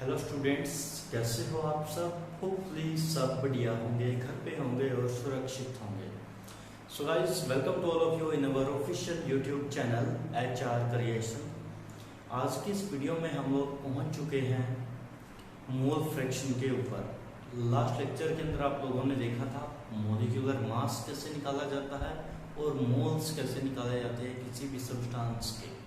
Hello students, कैसे हो आप सब? होपफुली सब बढ़िया होंगे, घर पे होंगे और सुरक्षित होंगे। So guys, welcome to all of you in our official YouTube channel HR creation. आज की इस वीडियो में हम लोग पहुंच चुके हैं मोल फ्रैक्शन के ऊपर। लास्ट लेक्चर के अंदर आप लोगों ने देखा था मॉलिक्यूलर मास कैसे निकाला जाता है और मोल्स कैसे निकाले जाते हैं किसी भी सब्सटेंस के।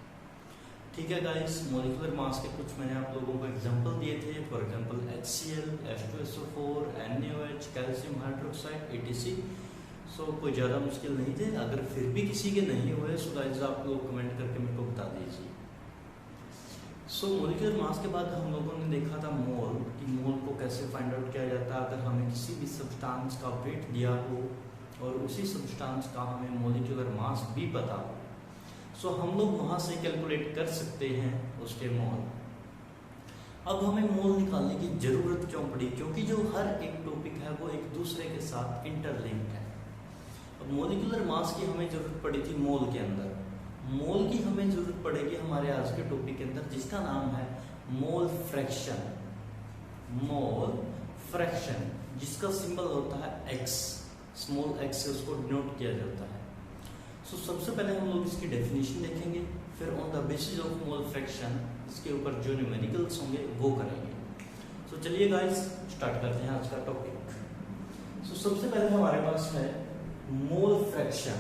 ठीक है गाइस, मॉलिक्यूलर मास के कुछ मैंने आप लोगों को एग्जांपल दिए थे। For example HCl, H2SO4, NaOH, calcium hydroxide etc। सो कोई ज़्यादा मुश्किल नहीं थे। अगर फिर भी किसी के नहीं हुए सो गाइस आप लोग कमेंट करके मेरे को बता दीजिए। सो मॉलिक्यूलर मास के बाद हम लोगों ने देखा था मोल, कि मोल को कैसे फाइंड आउट किया जाता है अगर हमें किसी भी सब्सटेंस का वेट दिया हो और उसी सब्सटेंस का हमें मॉलिक्यूलर मास भी पता हो। सो हम लोग वहां से कैलकुलेट कर सकते हैं उसके मोल। अब हमें मोल निकालने की जरूरत क्यों पड़ी? क्योंकि जो हर एक टॉपिक है वो एक दूसरे के साथ इंटरलिंक्ड है। अब मॉलिक्यूलर मास की हमें जरूरत पड़ी थी मोल के अंदर, मोल की हमें जरूरत पड़ेगी हमारे आज के टॉपिक के अंदर, जिसका नाम है मोल फ्रैक्शन। मोल फ्रैक्शन जिसका सिंबल होता है x, स्मॉल x से उसको डिनोट किया जाता है। सो सबसे पहले हम लोग इसकी डेफिनेशन देखेंगे, फिर on the basis of mole fraction इसके ऊपर जो न्यूमेरिकल्स होंगे वो करेंगे। सो चलिए गाइस स्टार्ट करते हैं आज का टॉपिक। सो सबसे पहले हमारे पास है मोल फ्रैक्शन,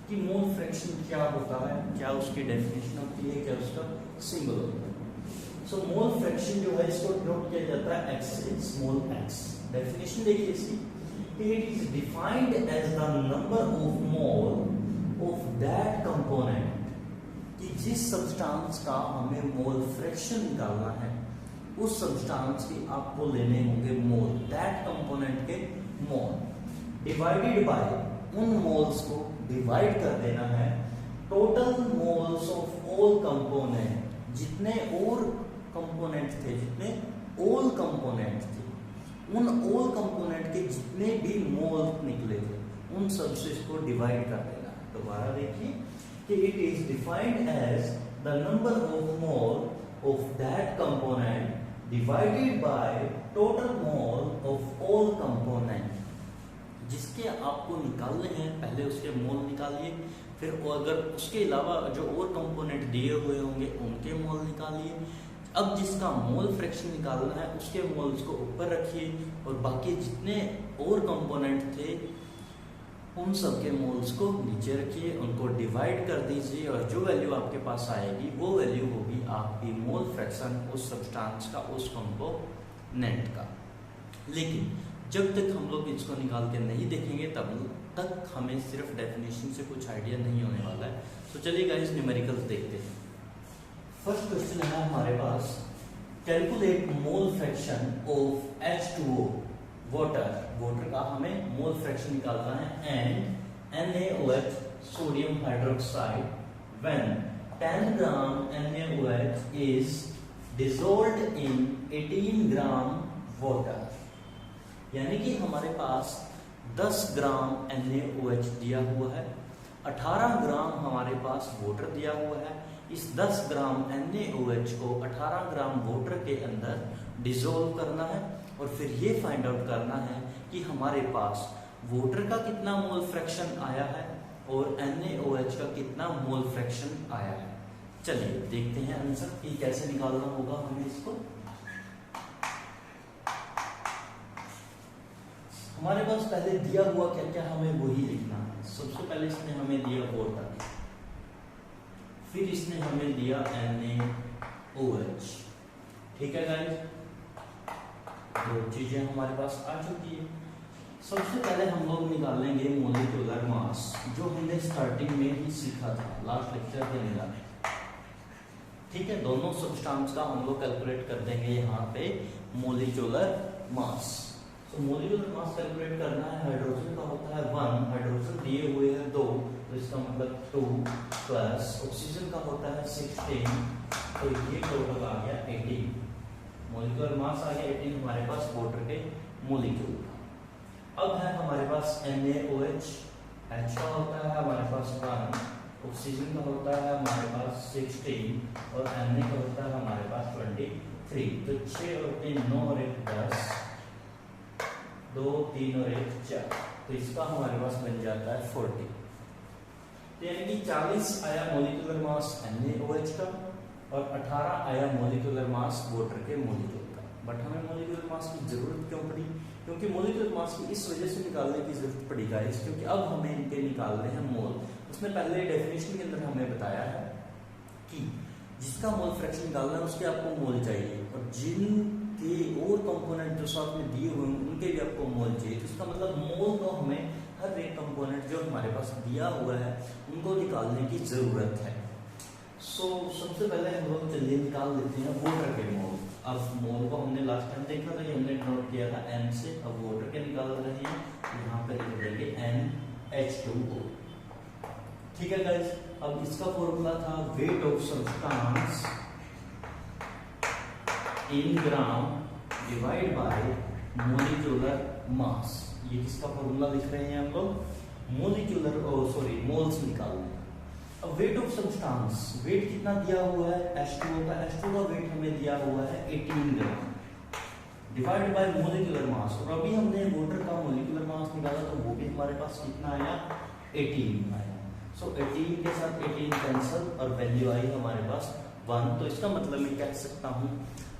कि मोल फ्रैक्शन क्या होता है, क्या उसकी डेफिनेशन होती है, क्या उसका सिंबल होता है। सो मोल फ्रैक्शन जो है इसको डिनोट किया जाता है x से, स्मॉल x। डेफिनेशन देखिए इसकी, it is defined as the number of mole of that component, कि जिस सब्सटेंस का हमें मोल फ्रैक्शन निकालना है उस सब्सटेंस की आपको लेने होंगे मोल, दैट कंपोनेंट के मोल, डिवाइडेड बाय, उन मोल्स को डिवाइड कर देना है total moles of all component, जितने और कंपोनेंट थे, जितने ऑल कंपोनेंट थे, उन ऑल कंपोनेंट के जितने भी मोल निकले थे उन सबसे इसको डिवाइड कर देना। दोबारा देखिए कि it is defined as the number of mole of that component divided by total mole of all component. जिसके आपको निकालने हैं पहले उसके मोल निकालिए, फिर अगर उसके अलावा जो और कंपोनेंट दिए हुए होंगे उनके मोल निकालिए। अब जिसका मोल फ्रैक्शन निकालना है उसके मोल्स को ऊपर रखिए और बाकी जितने और कंपोनेंट थे उन सब के मोल्स को नीचे रखिए, उनको डिवाइड कर दीजिए और जो वैल्यू आपके पास आएगी वो वैल्यू होगी आपकी मोल फ्रैक्शन उस सब्सटेंस का, उस कंपोनेंट का। लेकिन जब तक हम लोग इसको निकाल के नहीं देखेंगे तब तक हमें सिर्फ डेफिनेशन से कुछ आइडिया नहीं होने वाला है। तो चलिए गाइस न्यूमेरिकल्स देखते हैं। फर्स्ट क्वेश्चन है हमारे पास, calculate mole fraction of H2O, water का हमें मोल फ्रैक्शन निकालना है, and NaOH, sodium hydroxide, when 10 gram NaOH is dissolved in 18 gram water. यानी कि हमारे पास 10 ग्राम NaOH दिया हुआ है, 18 ग्राम हमारे पास वाटर दिया हुआ है। इस 10 ग्राम NaOH को 18 ग्राम वाटर के अंदर डिसॉल्व करना है और फिर ये फाइंड आउट करना है कि हमारे पास वाटर का कितना मोल फ्रैक्शन आया है और NaOH का कितना मोल फ्रैक्शन आया है। चलिए देखते हैं आंसर कि कैसे निकालना होगा हमें इसको। हमारे पास पहले दिया हुआ क्या क्या हमें वही लिखना है। सबसे पहले इसने हमें दिया वाटर, फिर इसने हमें दिया NaOH। ठीक है गाइस, दो चीजें हमारे पास आ चुकी है। सबसे पहले हम लोग निकालेंगे मॉलिक्यूलर मास, जो हमने स्टार्टिंग में ही सीखा था लास्ट लेक्चर के अंदर। ठीक है, दोनों सब्सटेंस का हम लोग कैलकुलेट कर देंगे यहाँ पे मॉलिक्यूलर मास। तो मॉलिक्यूलर मास कैलकुलेट करना है, हाइड्रोजन का होता है 1, हाइड्रोजन दिए हुए हैं 2, तो इसका मतलब 2 प्लस ऑक्सीजन का होता है 16, तो ये टोटल आ गया 18। मॉलिक्यूलर मास आ गया 18 हमारे पास वाटर के मॉलिक्यूल का। अब है हमारे पास NaOH, H का होता है हमारे पास 1, ऑक्सीजन का होता है हमारे पास 16 और Na का होता है हमारे पास 20। 3, तो 6 और 3 9 और 1 10, 2 3 और 1 4, तो इसका हमारे पास बन जाता है 40। तो यानी कि 40 आया मोलिकुलर मास NaOH का और 18 आया मोलिकुलर मास वाटर के मोलिक्यूल का। बट हमें मोलिकुलर मास की जरूरत क्यों पड़ी? क्योंकि मोलिकुलर मास की इस वजह से निकालने की जरूरत पड़ी गाइस, क्योंकि अब हमें इनके निकालने हैं मोल। उसने पहले डेफिनेशन के अंदर हमें बताया है कि जिसका मोल फ्रैक्शन निकालना है उसके आपको मोल चाहिए, और जिनके और कंपोनेंट जो साथ में दिए हुए हैं उनके भी आपको मोल चाहिए। तो इसका मतलब मोल तो हमें हर एक कंपोनेंट जो हमारे पास दिया हुआ है उनको निकालने की जरूरत है। सो सबसे पहले हम लोग चलिए निकाल लेते हैं वाटर के मोल। अब मोल को हमने लास्ट टाइम देखा था कि हमने नोट किया था N से, अब वाटर के निकाल रहे हैं, यहाँ पर लिख देंगे NH2O। ठीक है गाइस, अब इसका फॉर्मूला था weight of substance in gram divide by molecular मास। ये किसका फॉर्मूला लिख रहे हैं हम लोग? मोलिकुलर मोल्स निकाल रहे हैं। अब वेट ऑफ सब्सटेंस, वेट कितना दिया हुआ है H2O का? H2O का वेट हमें दिया हुआ है 18 ग्राम डिवाइड बाय मोलिकुलर मास। और अभी हमने वाटर का मोलिकुलर मास निकाला तो वो भी हमारे पास कितना आया? 18 आया। सो 18 के साथ 18 कैंसिल और वैल्यू आई हमारे पास 1। तो इसका मतलब मैं कह सकता हूं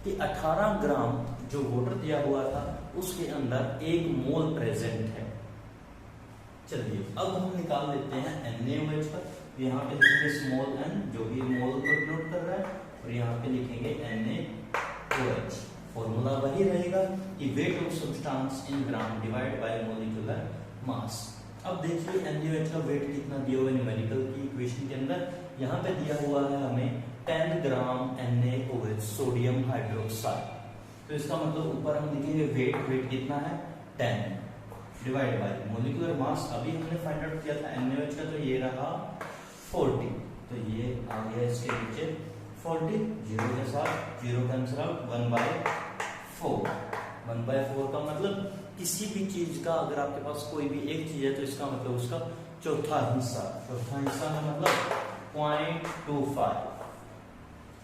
कि 18 ग्राम जो वाटर दिया हुआ था उसके अंदर 1 मोल प्रेजेंट है। चलिए अब हम निकाल लेते हैं NaOH का। यहाँ पे लिखेंगे स्मॉल n जो भी मोल को डिनोट कर रहा है, और यहाँ पे लिखेंगे NaOH। फॉर्मूला वही रहेगा कि weight of substance in gram divide by molecular मास। अब देखिए NaOH का वेट कितना दिया हुआ है न्यूमेरिकल की इक्वेशन के अंदर। यहाँ पे दिया हुआ है हमें 10 ग्राम NaOH सोडियम हाइड्रोक्साइड। तो इसका मतलब ऊपर हम लिखेंगे वेट कितना है 10 डिवाइड बाय मोलिकुलर मास। अभी हमने फाइंड आउट किया था NaOH का, तो ये रहा 40, तो ये आ गया इसके नीचे 40, 0 के साथ 0 कैंसिल आउट, 1/4। 1/4 का मतलब किसी भी चीज का अगर आपके पास कोई भी एक चीज है तो इसका मतलब उसका चौथा हिस्सा का मतलब 0.25।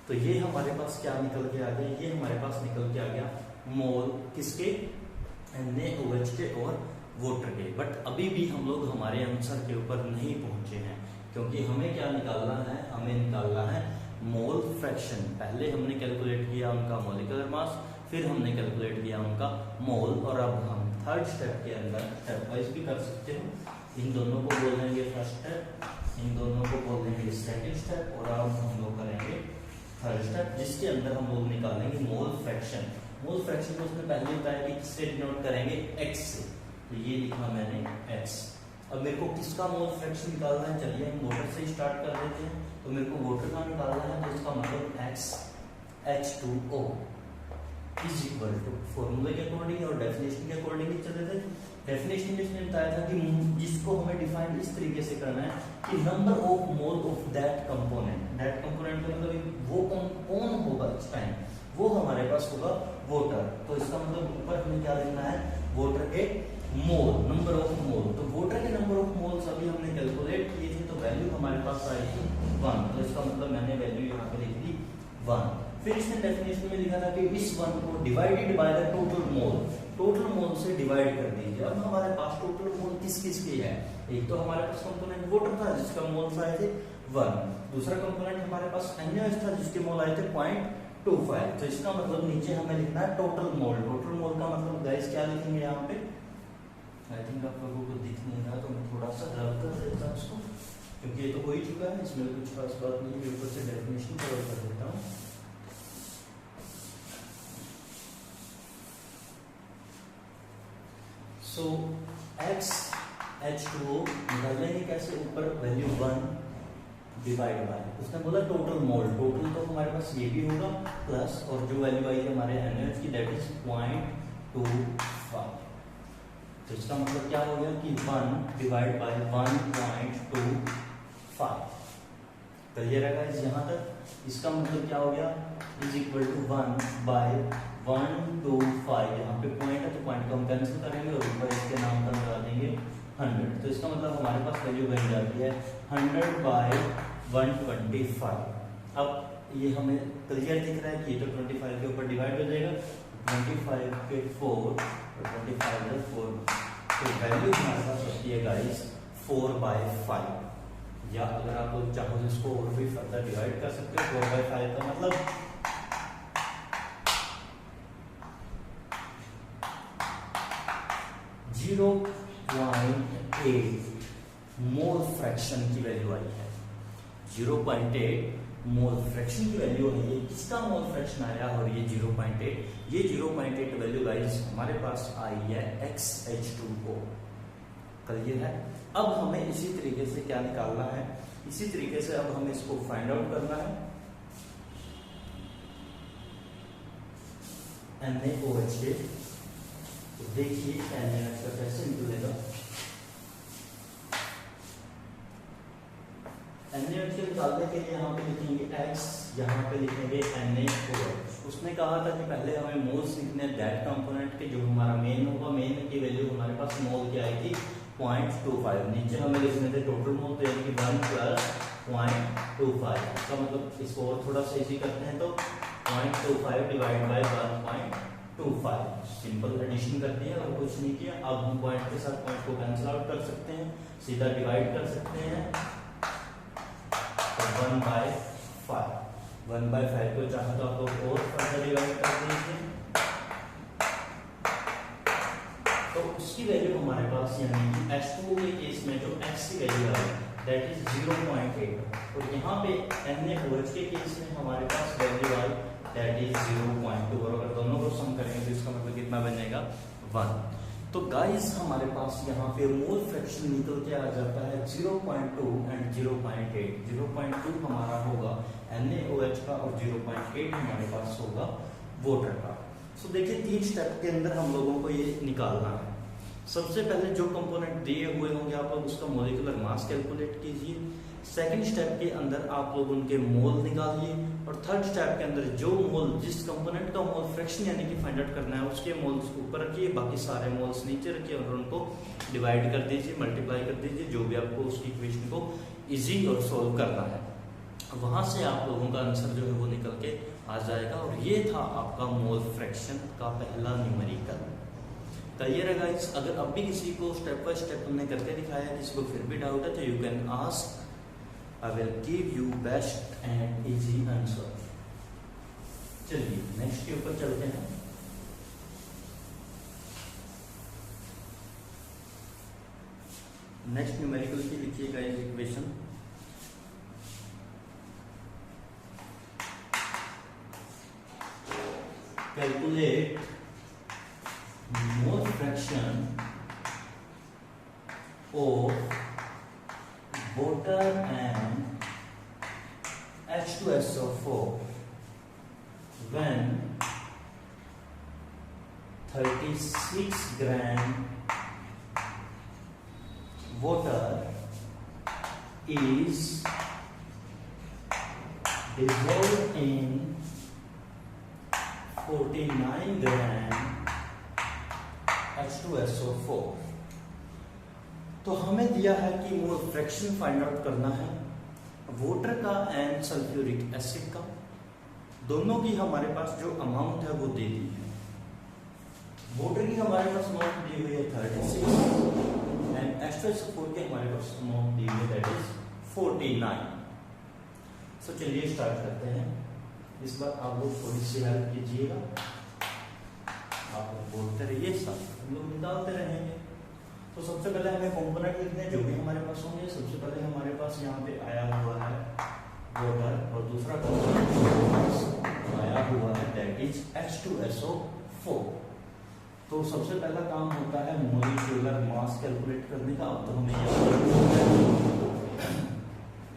तो ये हमारे पास क्या निकल के आ गया? ये हमारे पास निकल के आ गया मोल किसके? NaOH के और वाटर के। बट अभी भी हम लोग हमारे आंसर के ऊपर नहीं पहुंचे हैं, क्योंकि हमें क्या निकालना है? हमें निकालना है मोल फ्रैक्शन। पहले हमने कैलकुलेट किया उनका मोलिकुलर मास, फिर हमने कैलकुलेट किया उनका मोल, और अब हम थर्ड स्टेप के अंदर स्टेप वाइज भी कर सकते हो। इन दोनों को बोल देंगे फर्स्ट स्टेप, इन दोनों को बोल देंगे सेकंड स्टेप, और अब हम लोग करेंगे थर्ड स्टेप जिसके अंदर हम लोग निकालेंगे मोल फ्रैक्शन। मोल फ्रैक्शन को उसने पहले बताया कि किससे डिनोट करेंगे? x से, तो ये लिखा मैंने x। अब मेरे को किसका मोल फ्रैक्शन निकालना है? चलिए हम वाटर से स्टार्ट कर देते हैं। तो मेरे को वाटर का निकालना है, तो इसका मतलब x H2O is equal to फॉर्मूले के अकॉर्डिंग और डेफिनेशन के अकॉर्डिंग ही चले थे। डेफिनेशन में इसने बताया था कि जिसको हमें डिफाइन इस तरीके से करना है कि number of mole of that component. That component का मतलब वो कौन होगा इस टाइम? वो हमारे पास होगा वाटर। तो इसका मतलब ऊपर हमें क्या लिखना है? वाटर के मोल, नंबर ऑफ मोल। तो वाटर के नंबर ऑफ मोल्स अभी हमने कैलकुलेट किए थे, तो वैल्यू हमारे पास आई थी 1। तो इसका मतलब मैंने वैल्यू यहाँ पे लिख दी 1। फिर इसने डेफिनेशन में लिखा था कि इस 1 को divided by the total mole, total mole से डिवाइड कर दीजिए। अब हमारे पास टोटल मोल किस किस के है? एक तो हमारे पास कंपोनेंट वाटर था जिसका मोल आए थे 1, दूसरा कंपोनेंट हमारे पास NaOH था जिसके मोल आए थे 0.25। तो इसका मतलब नीचे हमें लिखना है टोटल मोल। टोटल मोल का मतलब गाइस क्या लिखेंगे यहाँ पे? आई थिंक आप लोगों को दिख नहीं रहा, तो मैं थोड़ा सा रब कर देता हूँ इसको, क्योंकि ये तो हो ही चुका है, इसमें कुछ खास बात नहीं है। ऊपर से डेफिनेशन कवर कर देता हूँ। सो x H2O निकालेंगे कैसे? ऊपर वैल्यू 1 डिवाइड बाय, उसने बोला टोटल मोल। टोटल तो हमारे पास ये भी होगा प्लस, और जो वैल्यू आई है हमारे NaOH की दैट इज 0.25। तो इसका मतलब क्या हो गया कि 1 डिवाइड बाय 1.25। क्लियर है गाइस यहाँ तक? इसका मतलब क्या हो गया? Is equal to 1 by 125। यहाँ पे पॉइंट है तो पॉइंट को हम कैंसिल करेंगे और ऊपर इसके नाम पर लगा देंगे 100। तो इसका मतलब हमारे पास वैल्यू बन जाती है 100 बाय 125। अब ये हमें क्लियर दिख रहा है कि ये तो 25 के ऊपर डिवाइड हो जाएगा, 25 के 4 और 25 है 4, तो वैल्यू हमारे पास होती है गाइस 4/5, या अगर आप लोग चाहो तो इसको और भी फर्दर डिवाइड कर सकते हो। 4/5 का मतलब 0.8 मोल फ्रैक्शन की वैल्यू आई है। 0.8 मोल फ्रैक्शन की वैल्यू है। ये किसका मोल फ्रैक्शन आया और ये 0.8, ये 0.8 वैल्यू गाइस हमारे पास आई है XH2O। क्लियर है? अब हमें इसी तरीके से क्या निकालना है, इसी तरीके से अब हमें इसको फाइंड आउट करना है NaOH के। तो देखिए NaOH का कैसे निकलेगा। NaOH के निकालने के लिए यहाँ पे लिखेंगे X, यहाँ पे लिखेंगे NaOH। उसने कहा था कि पहले हमें मोल्स लिखने दैट कंपोनेंट के, जो हमारा मेन होगा, मेन की वैल्यू हमारे पास मोल की आएगी 0.25। नीचे हमें लिखने थे टोटल मोल, तो यानी कि 1 + 0.25। इसका मतलब इसको और थोड़ा सा इजी करते हैं तो 0.25 डिवाइड बाय 1.25, सिंपल एडिशन कर दिया और कुछ नहीं किया। अब हम पॉइंट के साथ पॉइंट को कैंसिल आउट कर सकते हैं, सीधा डिवाइड कर सकते हैं। 1/5 को चाहे तो आप लोग और फर्दर डिवाइड कर दीजिए, तो उसकी वैल्यू हमारे पास यानी कि H2O के केस में जो X की वैल्यू है दैट इज 0.8, और यहाँ पे NaOH के केस में हमारे पास वैल्यू आई दैट इज 0.2, और अगर दोनों को सम करेंगे तो इसका मतलब कितना बनेगा 1। तो गाइस हमारे पास यहाँ पे मोल फ्रैक्शन निकल के आ जाता है 0.2 एंड 0.8। 0.2 हमारा होगा NaOH का और 0.8 हमारे पास होगा वाटर का। सो देखिए 3 स्टेप के अंदर हम लोगों को ये निकालना है। सबसे पहले जो कंपोनेंट दिए हुए होंगे आप लोग उसका मॉलिक्यूलर मास कैलकुलेट कीजिए। सेकंड स्टेप के अंदर आप लोग उनके मोल निकालिए, और थर्ड स्टेप के अंदर जो मोल, जिस कंपोनेंट का मोल फ्रैक्शन यानी कि फाइंड आउट करना है उसके मोल्स ऊपर रखिए, बाकी सारे मोल्स नीचे रखिए और उनको डिवाइड कर दीजिए, मल्टीप्लाई कर दीजिए, जो भी आपको उसकी इक्वेशन को इजी और सोल्व करना है। वहां से आप लोगों का आंसर जो है वो निकल के आ जाएगा। और ये था आपका मोल फ्रैक्शन का पहला न्यूमेरिकल। क्लियर है गाइस? अगर अब भी किसी को स्टेप बाय स्टेप हमने करके दिखाया, किसी को फिर भी डाउट है तो you can ask, I will give you best and easy answer. चलिए नेक्स्ट के ऊपर चलते हैं। नेक्स्ट न्यूमेरिकल की लिखिए guys equation. Calculate mole fraction of water and H2SO4 when 36 gram water is dissolved in 49 gram H2SO4। तो हमें दिया है कि मोल फ्रैक्शन फाइंड आउट करना है वाटर का एंड सल्फ्यूरिक एसिड का। दोनों की हमारे पास जो अमाउंट है वो दे दी है। वाटर की हमारे पास अमाउंट दी हुई है 36 एंड H2SO4 के हमारे पास अमाउंट दी हुई है दैट इज 49। सो चलिए स्टार्ट करते हैं। इस बार आप लोग थोड़ी सी हेल्प कीजिएगा, आप लोग बोलते रहिए, सब हम लोग निकालते रहेंगे। तो सबसे पहले हमें कंपोनेंट लिखने जो भी हमारे पास होंगे। सबसे पहले हमारे पास यहाँ पे आया हुआ है वाटर, और दूसरा कंपोनेंट आया हुआ है दैट इज H2SO4। तो सबसे पहला काम होता है मॉलिक्यूलर मास कैलकुलेट करने का। अब तो हमें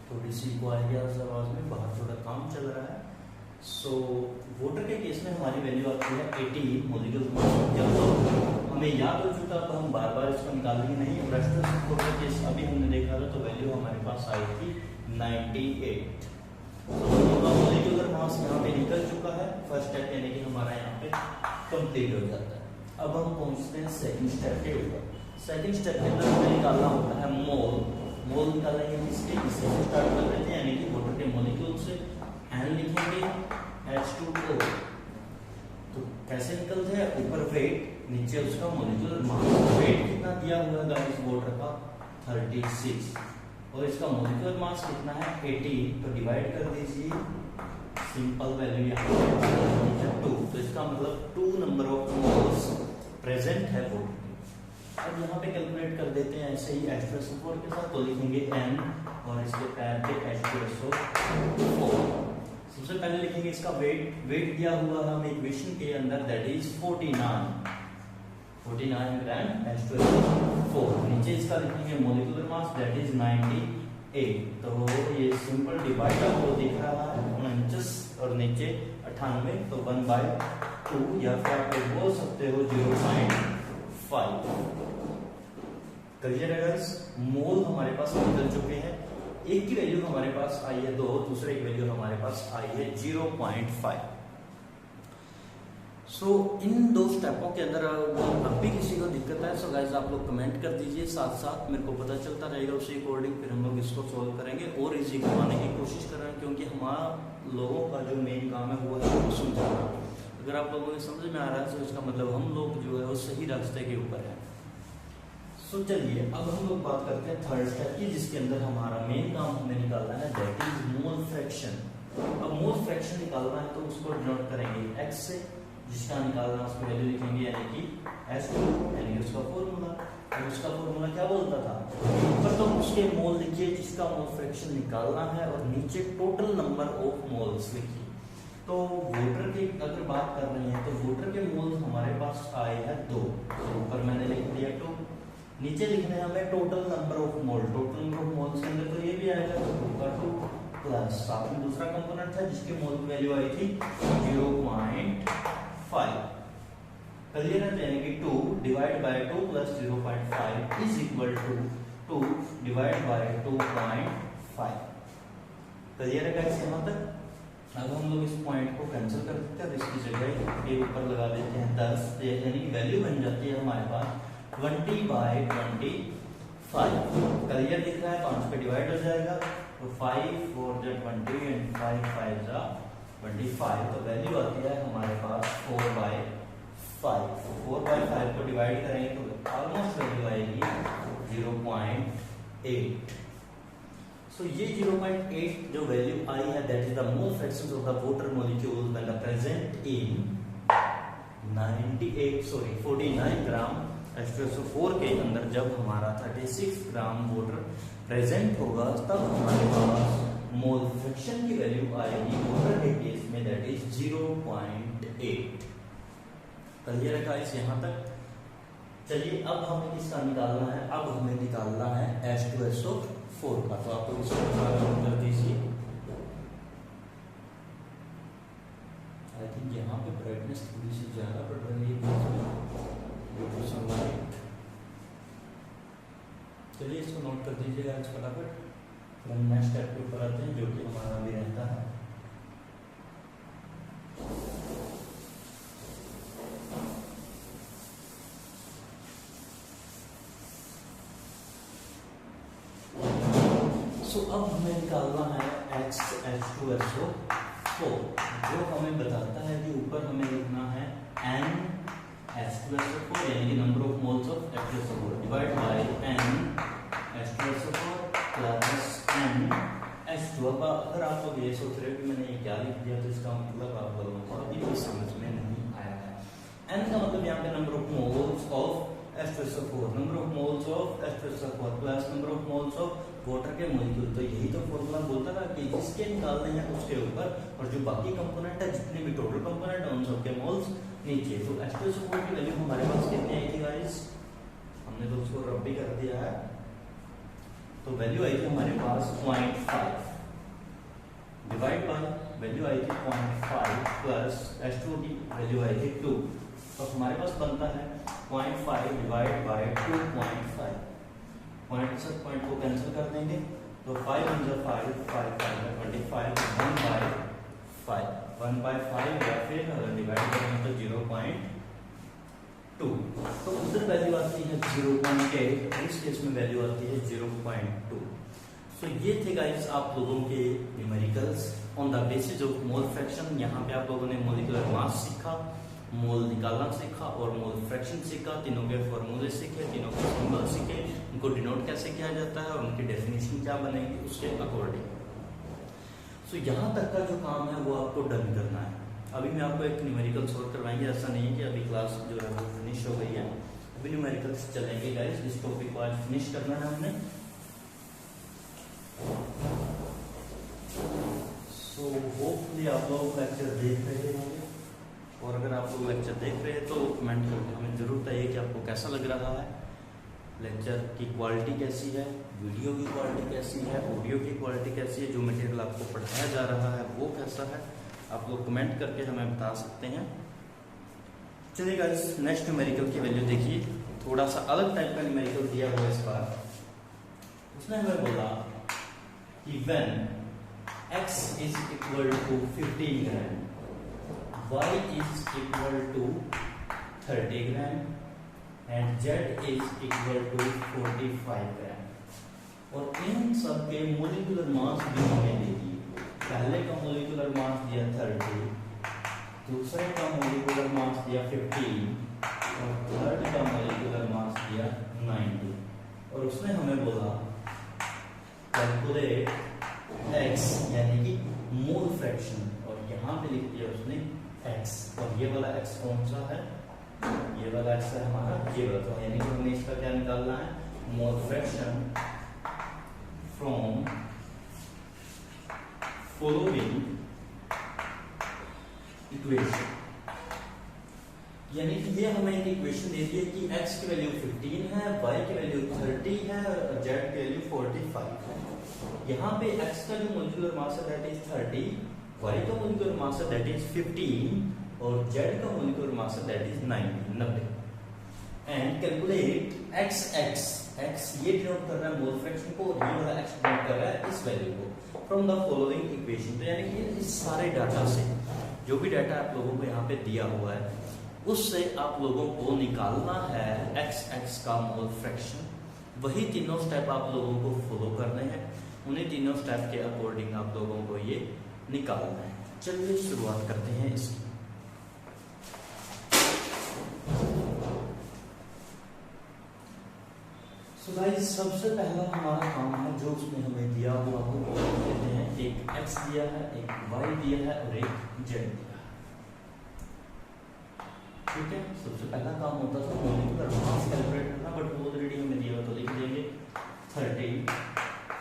थोड़ी सी को आइडिया आवाज में बाहर थोड़ा काम चल रहा है। सो वाटर के केस में हमारी वैल्यू आती है 80 मॉलिक्यूलर मास। हमें याद हो चुका, अब हम बार बार इसको निकालेंगे नहीं। और H2SO4 का केस अभी हमने देखा था तो वैल्यू हमारे पास आई थी 98। तो मॉलिक्यूलर मास यहाँ पे निकल चुका है। फर्स्ट स्टेप यानी कि हमारा यहाँ पे कंप्लीट हो जाता है। अब हम पहुँचते हैं सेकंड स्टेप के ऊपर। सेकंड स्टेप के अंदर हमें निकालना होता है मोल। मोल निकालेंगे किसके, इससे स्टार्ट कर लेते हैं यानी कि वाटर के मॉलिक्यूल से। N लिखेंगे H2O, तो कैसे निकलते हैं, ऊपर वेट नीचे उसका मॉलिक्यूलर मास। वेट कितना दिया हुआ है गाइस वाटर का 36 और इसका मॉलिक्यूलर मास कितना है 18, तो डिवाइड कर दीजिए, सिंपल वैल्यू यहाँ पे 2, तो इसका मतलब 2 नंबर ऑफ मोल्स प्रेजेंट है वो। अब यहाँ पे कैलकुलेट कर देते हैं ऐसे ही H2SO4 के साथ, तो लिखेंगे N और इसके पैर पे H2SO4। सबसे पहले लिखेंगे इसका वेट दिया हुआ है हमें इक्वेशन के अंदर, दैट इज 49 ग्राम H2SO4। नीचे इसका लिखेंगे मॉलिक्यूलर मास, दैट इज 98, तो ये सिंपल डिवाइड आपको दिख रहा है 49 और नीचे 98, तो 1/2 या फिर आप बोल सकते हो 0.5। क्लियर है गाइस, मोल हमारे पास निकल चुके हैं। एक की वैल्यू हमारे पास आई है 2, दूसरे की वैल्यू हमारे पास आई है 0.5। सो इन दो स्टेपों के अंदर अब भी किसी को दिक्कत है, सो गाइस आप लोग कमेंट कर दीजिए, साथ साथ मेरे को पता चलता रहेगा उसी अकॉर्डिंग फिर हम लोग इसको सॉल्व करेंगे और इजी करवाने की कोशिश कर रहे हैं, क्योंकि हमारा लोगों का जो मेन काम है वो है उसको समझाना। अगर आप लोगों को समझ में आ रहा है तो इसका मतलब हम लोग जो है वो सही रास्ते के ऊपर है। सो चलिए अब हम लोग बात करते हैं थर्ड स्टेप की, जिसके अंदर हमारा मेन काम हमें निकालना है, दैट इज मोल फ्रैक्शन। अब मोल फ्रैक्शन निकालना है तो उसको डिनोट करेंगे x से, जिसका निकालना उसको वैल्यू लिखेंगे यानी कि H2 यानी कि उसका फॉर्मूला। अब उसका फॉर्मूला क्या बोलता था, ऊपर तो उसके मोल लिखिए जिसका मोल फ्रैक्शन निकालना है और नीचे टोटल नंबर ऑफ मोल्स लिखिए। तो वाटर की अगर बात कर रहे हैं तो वाटर के मोल्स हमारे पास आए हैं 2, तो ऊपर मैंने लिख दिया 2, नीचे लिखना है हमें total number of mole. Total number of moles के अंदर तो ये भी आएगा, तो 2 का 2 प्लस साथ में दूसरा कंपोनेंट था जिसकी मोल की वैल्यू आई थी 0.5। क्लियर है, यानी कि 2 divide by 2 plus 0.5 is equal to 2 divide by 2.5। Clear है गाइस यहाँ तक। अब हम लोग इस पॉइंट को कैंसिल कर देते हैं और इसकी जगह के ऊपर लगा देते हैं 10, यानी कि वैल्यू बन जाती है हमारे पास 20/25। क्लियर दिख रहा है, 5 पे डिवाइड हो जाएगा, तो 5 4 जा 20 एंड 5 5 जा 25, तो वैल्यू आती है हमारे पास 4/5। 4/5 को डिवाइड करेंगे तो ऑलमोस्ट वैल्यू आएगी 0.8। सो ये 0.8 जो वैल्यू आई है, that is the mole fraction of the water molecule when the present in 49 gram H2SO4 के अंदर। जब हमारा 36 ग्राम वाटर प्रेजेंट होगा तब हमारे पास मोल फ्रैक्शन की वैल्यू आएगी वाटर के केस में, दैट इज 0.8। क्लियर है गाइस यहाँ तक। चलिए अब हमें किसका निकालना है, अब हमें निकालना है H2SO4 का, तो आप लोग इसको कर दीजिए। आई थिंक यहाँ पे ब्राइटनेस थोड़ी सी ज्यादा बढ़ रही है, चलिए इसको नोट कर दीजिएगा आज फटाफट। फिर हम नेक्स्ट स्टेप के ऊपर आते हैं जो कि हमारा अभी रहता है। सो अब हमें निकालना है H2SO4, जो हमें बताता है कि ऊपर हमें लिखना है N H2SO4 यानी कि number of moles of H2SO4 divide by N H2SO4 plus N H2। अब अगर आप लोग ये सोच रहे हो कि मैंने ये क्या लिख दिया, तो इसका मतलब आप लोगों को अभी भी समझ में नहीं आया है। N का मतलब यहाँ पे number of moles of H2SO4, number of moles of H2SO4 plus number of moles of water के मॉलिक्यूल। तो यही तो फॉर्मूला बोलता था कि जिसके निकालने हैं उसके ऊपर और जो बाकी कंपोनेंट है, जितने भी टोटल कंपोनेंट है उन सबके मोल्स नीचे। तो H2SO4 की वैल्यू हमारे पास कितनी आई थी गाइस, हमने तो उसको रब भी कर दिया है, तो वैल्यू आई थी हमारे पास 0.5 डिवाइड बाय वैल्यू आई थी 0.5 प्लस H2 की वैल्यू आई थी 2, तो हमारे पास बनता है 0.5 डिवाइड बाय 2.5। पॉइंट से पॉइंट को कैंसिल कर देंगे, तो 5 × 5 5 25 1/5 या फिर डिवाइड करेंगे तो 0.2, तो उधर वैल्यू आती है 0.8, इस केस में वैल्यू आती है 0.2। सो ये थे गाइस आप लोगों के numericals. On the basis of mole fraction. यहाँ पे आप लोगों ने मोलिकुलर मास सीखा, मोल निकालना सीखा और मोल फ्रैक्शन सीखा। तीनों के फॉर्मूले सीखे, तीनों के सिंबल सीखे, उनको डिनोट कैसे किया जाता है और उनकी डेफिनेशन क्या बनेगी उसके अकॉर्डिंग। सो यहाँ तक का जो काम है वो आपको डन करना है। अभी मैं आपको एक न्यूमेरिकल सॉल्व करवाएंगे, ऐसा नहीं है कि अभी क्लास जो है वो फिनिश हो गई है, अभी न्यूमेरिकल्स चलेंगे गाइस। इस टॉपिक को आज फिनिश करना है हमने। सो होपफुली आप लोग लेक्चर देख रहे होंगे, और अगर आप लोग लेक्चर देख रहे हैं तो कमेंट करके हमें जरूर बताइए कि आपको कैसा लग रहा है, लेक्चर की क्वालिटी कैसी है, वीडियो की क्वालिटी कैसी है, ऑडियो की क्वालिटी कैसी है, जो मटेरियल आपको पढ़ाया जा रहा है वो कैसा है। आप लोग कमेंट करके हमें बता सकते हैं। चलिए गाइस, नेक्स्ट न्यूमेरिकल की वैल्यू देखिए। थोड़ा सा अलग टाइप का न्यूमेरिकल दिया हुआ है इस बार। उसने हमें बोला कि when x is equal to 15 gram, y is equal to 30 gram and z is equal to 45 ग्राम, और इन सब के मोलिकुलर मास भी हमें दे दिए। पहले का मोलिकुलर मास दिया 30, दूसरे का मोलिकुलर मास दिया 15 और थर्ड का मोलिकुलर मास दिया 90। और उसने हमें बोला कैलकुलेट x यानी कि मोल फ्रैक्शन, और यहाँ पे लिख दिया उसने x, और ये वाला x कौन सा है, ये वाला x है हमारा ये वाला, तो यानी कि हमें इसका क्या निकालना है, mole fraction from following equation. यानी कि ये हमें एक इक्वेशन दे दी है कि x की वैल्यू 15 है, y की वैल्यू 30 है और z की वैल्यू 45 है। यहाँ पे x का जो मोलिकुलर मास है दैट इज 30, y का मोलिकुलर मास है दैट इज 15 और z का मोलिकुलर मास है that is 90। And calculate x ये डिनोट कर रहा है मोल फ्रैक्शन को, और ये वाला x डिनोट कर रहा है इस वैल्यू को, फ्रॉम द फॉलोइंग इक्वेशन। तो यानी कि इस सारे डाटा से, जो भी डाटा आप लोगों को यहाँ पे दिया हुआ है, उससे आप लोगों को निकालना है x का मोल फ्रैक्शन। वही तीनों स्टेप आप लोगों को फॉलो करने हैं, उन्हीं तीनों स्टेप के अकॉर्डिंग आप लोगों को ये निकालना है। चलिए शुरुआत करते हैं इसकी। सो गाइस, सबसे पहला हमारा काम है जो उसने हमें दिया हुआ हो वो कहते हैं, एक x दिया है, एक y दिया है और एक z दिया है। ठीक है, सबसे पहला काम होता था मोलिकुलर मास कैलकुलेट करना, बट वो ऑलरेडी हमें दिया हुआ तो लिख देंगे 30,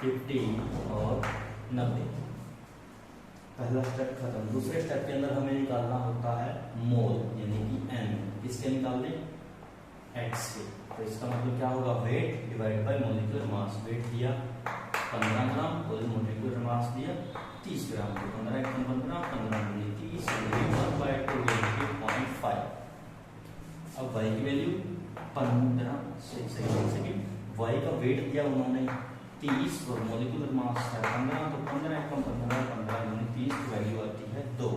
15 और 90। पहला स्टेप खत्म। दूसरे स्टेप के अंदर हमें निकालना होता है मोल, यानी कि m। किसके निकाल दें, x के। तो इसका मतलब क्या होगा, weight divide by molecular mass. Weight दिया 15 ग्राम और मोलिकुलर मास दिया 30 ग्राम। तो 15 × 15, 15 × 30, 1/2 अब y की वैल्यू 15 सेकंड, y का वेट दिया उन्होंने 30 और मोलिकुलर मास है 15, तो 15 × 15, 15 × 30 की वैल्यू आती है 2।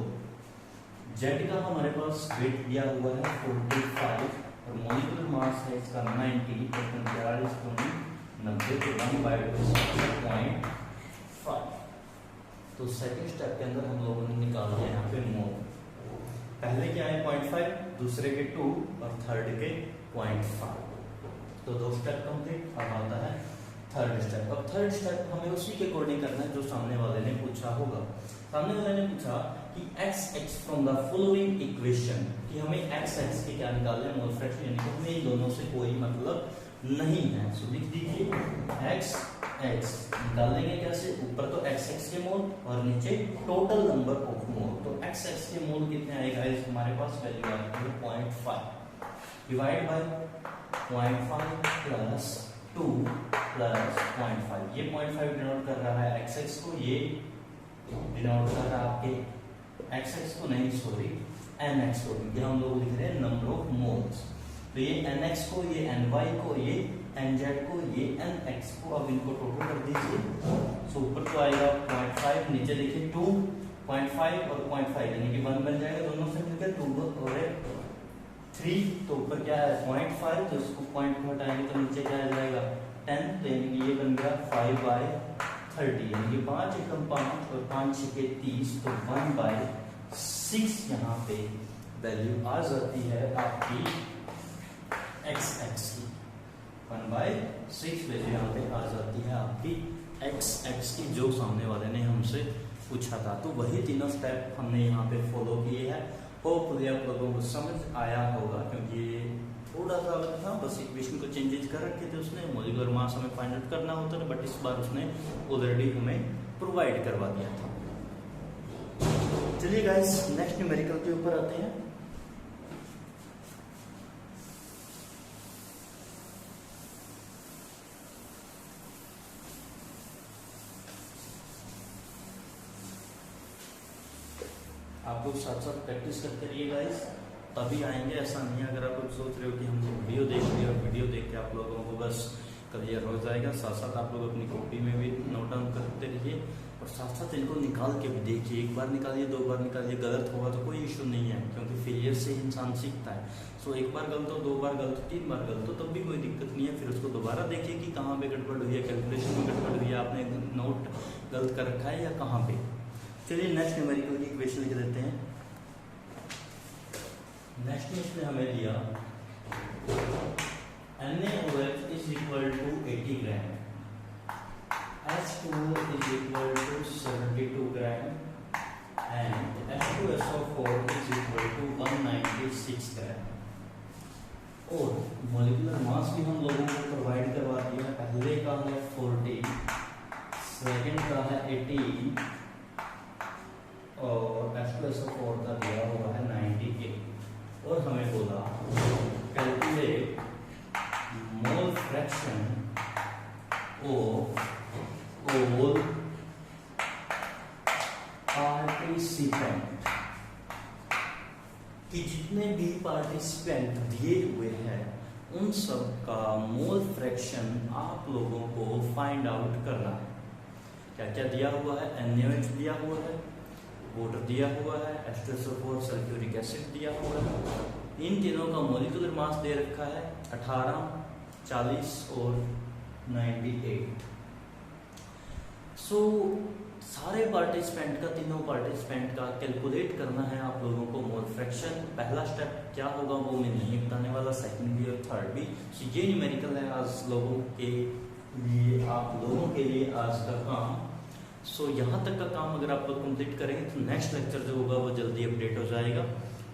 z का हमारे पास वेट दिया हुआ है 45 और मोलिकुलर मास है इसका 90, तो 45 × 90 तो 1/2 0.5। तो सेकंड स्टेप के अंदर हम लोगों ने निकाल दिया यहाँ पे मोल। पहले क्या है 0.5, दूसरे के 2 और थर्ड के 0.5। तो 2 स्टेप कंप्लीट। अब आता है थर्ड स्टेप। अब थर्ड स्टेप हमें उसी के अकॉर्डिंग करना है जो सामने वाले ने पूछा होगा। सामने वाले ने पूछा कि x from the following equation, कि हमें x के क्या निकालना है, मोल फ्रैक्शन, यानी कि हमें इन दोनों से कोई मतलब नहीं है। सो लिख दीजिए x निकाल लेंगे कैसे, ऊपर तो x के मोल और नीचे टोटल नंबर ऑफ मोल। तो x के मोल कितने आएगा, इस हमारे पास वैल्यू आएगी 0.5 डिवाइड बाय 0.5 प्लस 2 प्लस 0.5। ये 0.5 डिनोट कर रहा है x को, ये डिनोट कर रहा है आपके x को नहीं, सॉरी nx को, क्योंकि हम लोग लिख रहे हैं नंबर ऑफ मोल्स। तो ये nx को, ये ny को, ये nz को, ये nx को, अब इनको टोटल कर दीजिए। सो ऊपर तो आएगा 0.5, नीचे देखिए 2.5 और 0.5 यानी कि 1 बन जाएगा, दोनों से मिलकर 2 और 3। तो ऊपर क्या है 0.5, तो इसको पॉइंट को हटाएंगे तो नीचे क्या आ जाएगा 10, तो यानी कि ये बन गया 5/3। 30, यानी 5 एकम 5 और 5 छके 30, तो 1/6 यहाँ पे वैल्यू आ जाती है आपकी x की। 1/6 वैल्यू यहाँ पे आ जाती है आपकी x की, जो सामने वाले ने हमसे पूछा था। तो वही तीनों स्टेप हमने यहाँ पे फॉलो किए हैं। होपफुली आप लोगों को समझ आया होगा, क्योंकि थोड़ा सा अलग था, बस इक्वेशन को चेंजेस कर रखे थे उसने। मॉलिक्यूलर मास हमें फाइंड आउट करना होता है, बट इस बार उसने ऑलरेडी हमें प्रोवाइड करवा दिया था। चलिए गाइस, नेक्स्ट न्यूमेरिकल के ऊपर आते हैं। आप लोग साथ साथ प्रैक्टिस करते रहिए गाइस, तभी आएंगे। ऐसा नहीं है अगर आप लोग सोच रहे हो कि हम वीडियो देख रहे हो, वीडियो देख के आप लोगों को बस क्लियर हो जाएगा। साथ साथ आप लोग अपनी कॉपी में भी नोट डाउन करते रहिए, और साथ साथ इनको निकाल के भी देखिए। एक बार निकालिए, 2 बार निकालिए, गलत होगा तो कोई इशू नहीं है, क्योंकि फेलियर से इंसान सीखता है। सो एक बार गलत हो, 2 बार गलत हो, 3 बार गलत हो, तब भी कोई दिक्कत नहीं है। फिर उसको दोबारा देखिए कि कहाँ पे गड़बड़ हुई है, कैलकुलेशन में गड़बड़ हुई है, आपने नोट गलत कर रखा है या कहाँ पे। चलिए नेक्स्ट न्यूमेरिकल की इक्वेशन लिख देते हैं। नेक्स्ट में इसने हमें दिया NaOH is equal to 80 gram, H2O is equal to 72 gram and H2SO4 is equal to 196 ग्राम। और मॉलिक्यूलर मास भी हम लोगों को प्रोवाइड करवा दिया। पहले का है 40, सेकेंड का है 18 और H2SO4 का दिया हुआ है 98। और हमें बोला calculate mole fraction of all participant, कि जितने भी पार्टिसिपेंट दिए हुए हैं उन सब का मोल फ्रैक्शन आप लोगों को फाइंड आउट करना है। क्या क्या दिया हुआ है? NaOH दिया हुआ है, वाटर दिया हुआ है, H2SO4 सल्फ्यूरिक एसिड दिया हुआ है। इन तीनों का मॉलिक्यूलर मास दे रखा है 18, 40 और 98। सो सारे पार्टिसिपेंट का, तीनों पार्टिसिपेंट का कैलकुलेट करना है आप लोगों को मोल फ्रैक्शन। पहला स्टेप क्या होगा वो मैं नहीं बताने वाला, सेकंड भी और थर्ड भी। सो ये न्यूमेरिकल है आज लोगों के लिए, आप लोगों के लिए आज का काम। सो यहाँ तक का काम अगर आप लोग कंप्लीट करेंगे तो नेक्स्ट लेक्चर जो होगा वो जल्दी अपडेट हो जाएगा,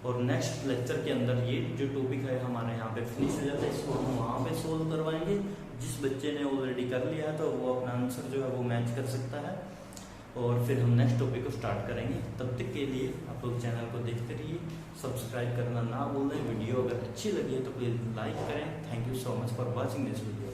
और नेक्स्ट लेक्चर के अंदर ये जो टॉपिक है हमारे यहाँ पे फिनिश हो जाता है। इसको हम वहाँ पे सोल्व करवाएंगे। जिस बच्चे ने ऑलरेडी कर लिया है तो वो अपना आंसर जो है वो मैच कर सकता है, और फिर हम नेक्स्ट टॉपिक को स्टार्ट करेंगे। तब तक के लिए आप लोग चैनल को देखते रहिए, सब्सक्राइब करना ना भूलें। वीडियो अगर अच्छी लगी है तो प्लीज़ लाइक करें। Thank you so much for watching this video.